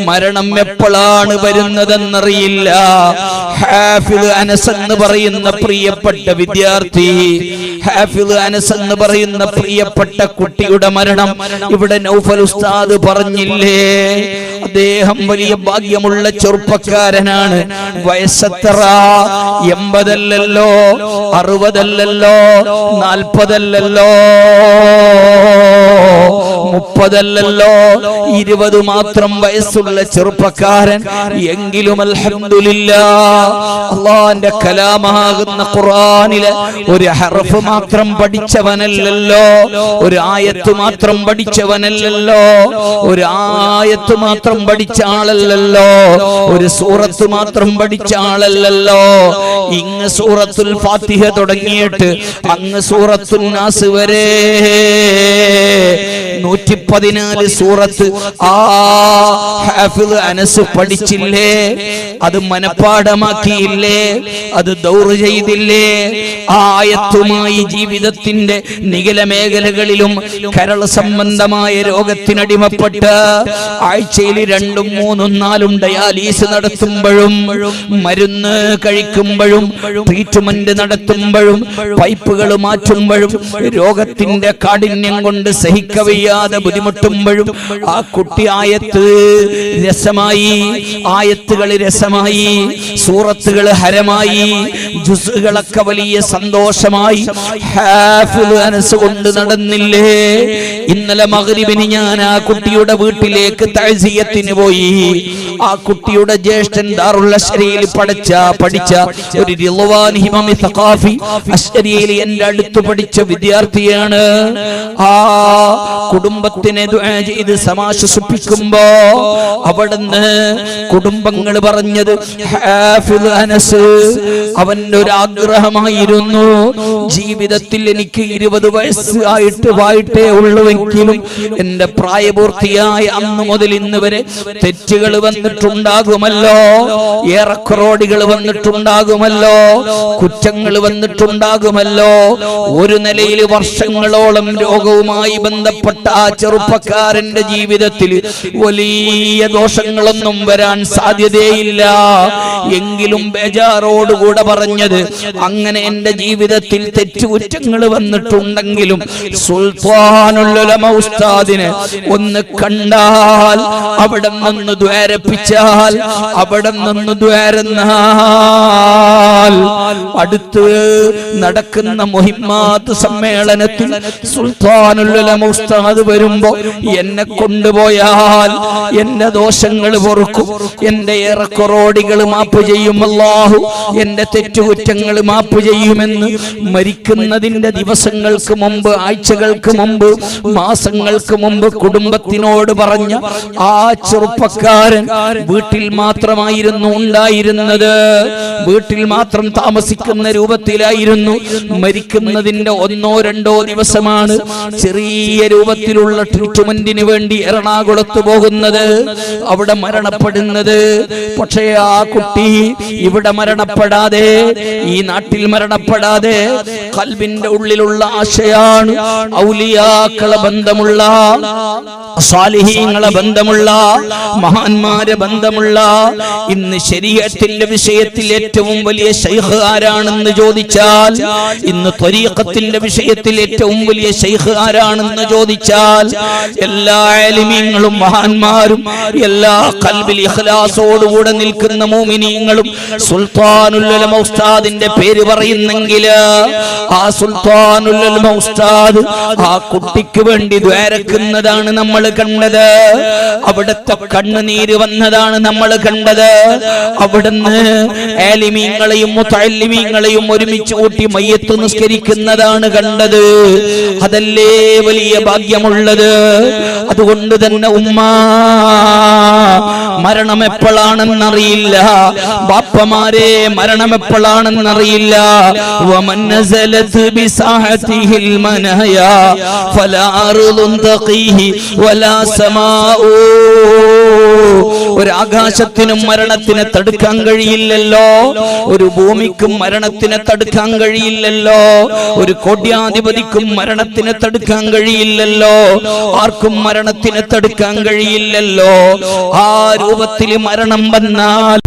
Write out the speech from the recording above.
മരണം എപ്പോഴാണ് വരുന്നതെന്നറിയില്ല. ഹാഫിദ് അനസ് എന്ന് പറയുന്ന പ്രിയപ്പെട്ട വിദ്യാർത്ഥി, ഹാഫിദ് അനസ് എന്ന് പറയുന്ന പ്രിയപ്പെട്ട കുട്ടിയുടെ മരണം ഇവിടെ നൗഫൽ ഉസ്താദ് പറഞ്ഞില്ലേ? അദ്ദേഹം വലിയ ഭാഗ്യമുള്ള ചെറുപ്പക്കാരനാണ്. വയസ്സെത്ര? 80 അല്ലല്ലോ, 60 അല്ലല്ലോ, 40 അല്ലല്ലോ, 30 അല്ലല്ലോ, 20 മാത്രം വയസ്സുള്ള ചെറുപ്പക്കാരൻ. എങ്കിലും അൽഹംദുലില്ലാഹ് അല്ലാഹുവിന്റെ കലാമാകുന്ന ഖുർആനിലെ ഒരു ഹർഫ് മാത്രം പഠിച്ചവനല്ലല്ലോ, ഒരു ആയത്ത് മാത്രം പഠിച്ചവനല്ലല്ലോ, ഒരു ആയത്ത് മാത്രം പഠിച്ച ആളല്ലല്ലോ, ഒരു സൂറത്ത് മാത്രം പഠിച്ച ആളല്ലല്ലോ. ഇങ്ങ് സൂറത്തുൽ ഫാത്തിഹ തുടങ്ങിയിട്ട് അങ്ങ് സൂറത്തുൻ നാസ് വരെ 114 സൂറത്ത് ആ ഹാഫിദ് അനസ് പഠിച്ചില്ലേ? അത് മനപ്പാഠമാക്കിയില്ലേ? അത് ദൗർ ചെയ്തില്ലേ? ആ ആയത്തുമായി ജീവിതത്തിന്റെ നിഖില മേഖലകളിലും കരൾ സംബന്ധമായ രോഗത്തിനടിമപ്പെട്ട് ആഴ്ചയിൽ 2, 3, 4 ഡയാലിസിസ് നടത്തുമ്പോഴും മരുന്ന് കഴിക്കുമ്പോഴും ട്രീറ്റ്മെന്റ് നടത്തുമ്പോഴും പൈപ്പുകൾ മാറ്റുമ്പോഴും രോഗത്തിന്റെ കാഠിന്യം കൊണ്ട് സഹിക്കവയ്യാതെ ബുദ്ധിമുട്ടുമ്പോഴും ആ കുട്ടി ആയത്ത് രസമായി, ആയത്തുകൾ രസമായി, സൂറത്തുകൾ ഹരമായി, ജുസുകളൊക്കെ വലിയ സന്തോഷമായി ഹാഫിദ് അനസ് കൊണ്ട് നടന്നില്ലേ? ഇന്നലെ മഗ്രിബിന് ഞാൻ ആ കുട്ടിയുടെ വീട്ടിലേക്ക് തഅസിയത്തിന് പോയി. ആ കുട്ടിയുടെ ജ്യേഷ്ഠൻ ദാറുൽ അശ്ശരിയിൽ പഠിച്ച ഒരു റിളവാൻ ഹിമമി സഖാഫി അശ്ശരിയിൽ എൻ്റെ അടുത്ത് പഠിച്ച വിദ്യാർത്ഥിയാണ്. ആ കുടുംബത്തിനെ ദുആ ചെയ്ത് സമാശ്വസിപ്പിക്കുമ്പോ അവിടുന്ന് കുടുംബങ്ങൾ പറഞ്ഞത് ഹാഫിദ് അനസ് അവന്റെ ഒരു ആഗ്രഹമായിരുന്നു, ജീവിതത്തിൽ എനിക്ക് 20 വയസ്സായിട്ടേ ഉള്ളുവെങ്കിലും എന്റെ പ്രായപൂർത്തിയായ അന്ന് മുതൽ ഇന്ന് വരെ തെറ്റുകൾ വന്നിട്ടുണ്ടാകുമല്ലോ, ഏറെക്കുറോടികൾ വന്നിട്ടുണ്ടാകുമല്ലോ, കുറ്റങ്ങൾ വന്നിട്ടുണ്ടാകുമല്ലോ. ഒരു നിലയിൽ വർഷങ്ങളോളം രോഗവുമായി ബന്ധപ്പെട്ട ആ ചെറുപ്പക്കാരന്റെ ജീവിതത്തിൽ വലിയ ദോഷങ്ങളൊന്നും വരാൻ സാധ്യതയില്ല. എങ്കിലും ബേജാറോടുകൂടെ പറഞ്ഞത്, അങ്ങനെ എന്റെ ജീവിതത്തിൽ തെറ്റുകുറ്റങ്ങൾ വന്നിട്ടുണ്ടെങ്കിലും സുൽത്താനുൽ ഉലമ ഉസ്താദിനെ ഒന്ന് കണ്ടാൽ, അവിടെ നിന്ന് ദ്വാരപ്പിച്ചാൽ, അവിടെ നിന്ന് ദ്വാരന്നാൽ അടുത്ത് നടക്കുന്ന മുഹിമ്മാത്ത് സമ്മേളനത്തിൽ സുൽത്താനുൽ ഉലമ ഉസ്താദ് വരുമ്പോ എന്നെ കൊണ്ടുപോയാൽ എന്റെ ദോഷങ്ങൾ പൊറുക്കും, എന്റെ ഏറെക്കുറോടികൾ മാപ്പ് ചെയ്യും അല്ലാഹു, എന്റെ തെറ്റുകുറ്റങ്ങൾ മാപ്പ് ചെയ്യുമെന്ന് മരിക്കുന്നതിന്റെ ദിവസങ്ങൾക്ക് മുമ്പ്, ആഴ്ചകൾക്ക് മുമ്പ്, മാസങ്ങൾക്ക് മുമ്പ് കുടുംബത്തിനോട് പറഞ്ഞ ആ ചെറുപ്പക്കാരൻ വീട്ടിൽ മാത്രമായിരുന്നു ഉണ്ടായിരുന്നത്, വീട്ടിൽ മാത്രം താമസിക്കുന്ന രൂപത്തിലായിരുന്നു. മരിക്കുന്നതിന്റെ 1 or 2 ദിവസമാണ് ചെറിയ രൂപത്തിലുള്ള ട്രീറ്റ്മെന്റിന് വേണ്ടി എറണാകുളത്ത് പോകുന്നത്, അവിടെ മരണപ്പെടുന്നത്. പക്ഷേ ആ കുട്ടി ഇവിടെ മരണപ്പെടാതെ, ഈ നാട്ടിൽ മരണപ്പെടാതെ, ഖൽബിന്റെ ഉള്ളിലുള്ള ആശയാണ് ഔലിയാക്കളെ ബന്ധമുള്ള, സ്വാലിഹീങ്ങളെ ബന്ധമുള്ള, മഹാന്മാരെ ബന്ധമുള്ള. ഇന്ന് ശരീഅത്തിന്റെ വിഷയത്തിൽ ഏറ്റവും വലിയ ശൈഖ് ആരാണെന്ന് ചോദിച്ചാൽ, ഇന്ന് ത്വരീഖത്തിന്റെ വിഷയത്തിൽ ഏറ്റവും വലിയ ശൈഖ് ആരാണെന്ന് ചോദിച്ചാൽ, എല്ലാ ആലിമീങ്ങളും മഹാന്മാരും എല്ലാ ഖൽബിൽ ഇഖ്ലാസോടുകൂടെ നിൽക്കുന്ന മുഅ്മിനീങ്ങളും സുൽത്താനുൽ ഉലമ ഉസ്താദിന്റെ പേര് പറയുന്നെങ്കിൽ ആ സുൽത്താനുൽ ഉലമ ഉസ്താദ് ആ കുട്ടിക്ക് വേണ്ടി ദ്വാരക്കുന്നതാണ് നമ്മൾ കണ്ടത്. അവിടുത്തെ കണ്ണുനീര് വന്നതാണ് നമ്മൾ കണ്ടത്. അവിടുന്ന് ആലിമീങ്ങളെയും മുതഅല്ലിമീങ്ങളെയും ഒരുമിച്ച് കൂട്ടി മയ്യത്ത് നിസ്കരിക്കുന്നതാണ് കണ്ടത്. അതല്ലേ വലിയ ഭാഗ്യമുള്ളത്. അതുകൊണ്ട് തന്നെ ഉമ്മ, മരണം എപ്പോഴാണെന്നറിയില്ല, ബാപ്പമാരെ മരണം എപ്പോഴാണെന്നറിയില്ല. വമൻ നസലത് ബിസാഹതിഹിൽ മനയാ ഫലാ അർളുൻ തഖീഹി വലാ സമാഉ. ഒരു ആകാശത്തിനും മരണത്തിനെ തടുക്കാൻ കഴിയില്ലല്ലോ, ഒരു ഭൂമിക്കും മരണത്തിനെ തടുക്കാൻ കഴിയില്ലല്ലോ, ഒരു കോട്യാധിപതിക്കും മരണത്തിനെ തടുക്കാൻ കഴിയില്ലല്ലോ, ആർക്കും മരണത്തിനെ തടുക്കാൻ കഴിയില്ലല്ലോ. ആ രൂപത്തിൽ മരണം വന്നാൽ